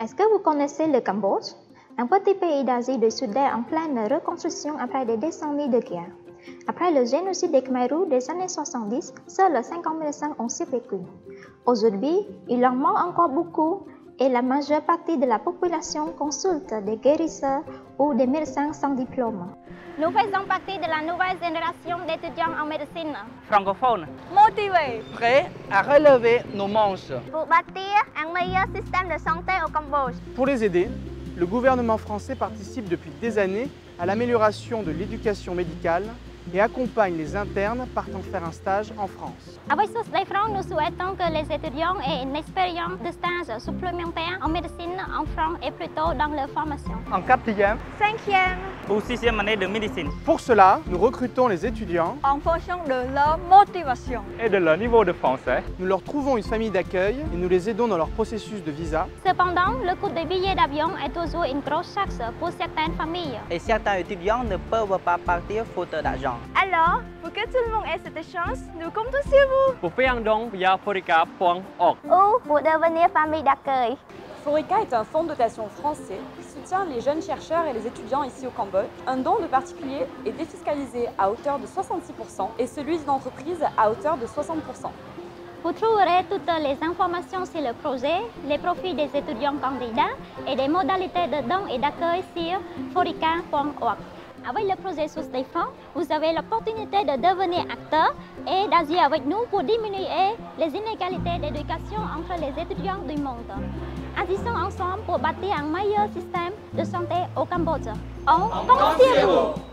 Est-ce que vous connaissez le Cambodge? Un petit pays d'Asie du Sud-Est en pleine reconstruction après des décennies de guerre. Après le génocide des Khmerous des années 70, seuls 50 médecins ont survécu. Aujourd'hui, il en manque encore beaucoup et la majeure partie de la population consulte des guérisseurs ou des médecins sans diplôme. Nous faisons partie de la nouvelle génération d'étudiants en médecine. Francophones, Motivés prêts à relever nos manches. pour bâtir un meilleur système de santé au Cambodge. Pour les aider, le gouvernement français participe depuis des années à l'amélioration de l'éducation médicale et accompagne les internes partant faire un stage en France. Avec Sousse France, nous souhaitons que les étudiants aient une expérience de stage supplémentaire en médecine en France et plutôt dans leur formation. En 4e 5e, ou 6e année de médecine. Pour cela, nous recrutons les étudiants, en fonction de leur motivation. Et de leur niveau de français. nous leur trouvons une famille d'accueil et nous les aidons dans leur processus de visa. Cependant, le coût des billets d'avion est toujours une grosse charge pour certaines familles. Et certains étudiants ne peuvent pas partir faute d'argent. Alors, pour que tout le monde ait cette chance, nous comptons sur vous. Pour Payangdong via Phorica.org. Ou pour devenir famille d'accueil. Phorica est un fonds de dotation français qui soutient les jeunes chercheurs et les étudiants ici au Cambodge. Un don de particulier est défiscalisé à hauteur de 66% et celui d'une entreprise à hauteur de 60%. Vous trouverez toutes les informations sur le projet, les profils des étudiants candidats et des modalités de don et d'accueil sur phorica.org. Avec le projet Sousse France, vous avez l'opportunité de devenir acteur et d'agir avec nous pour diminuer les inégalités d'éducation entre les étudiants du monde. Agissons ensemble pour bâtir un meilleur système de santé au Cambodge. On compte sur vous!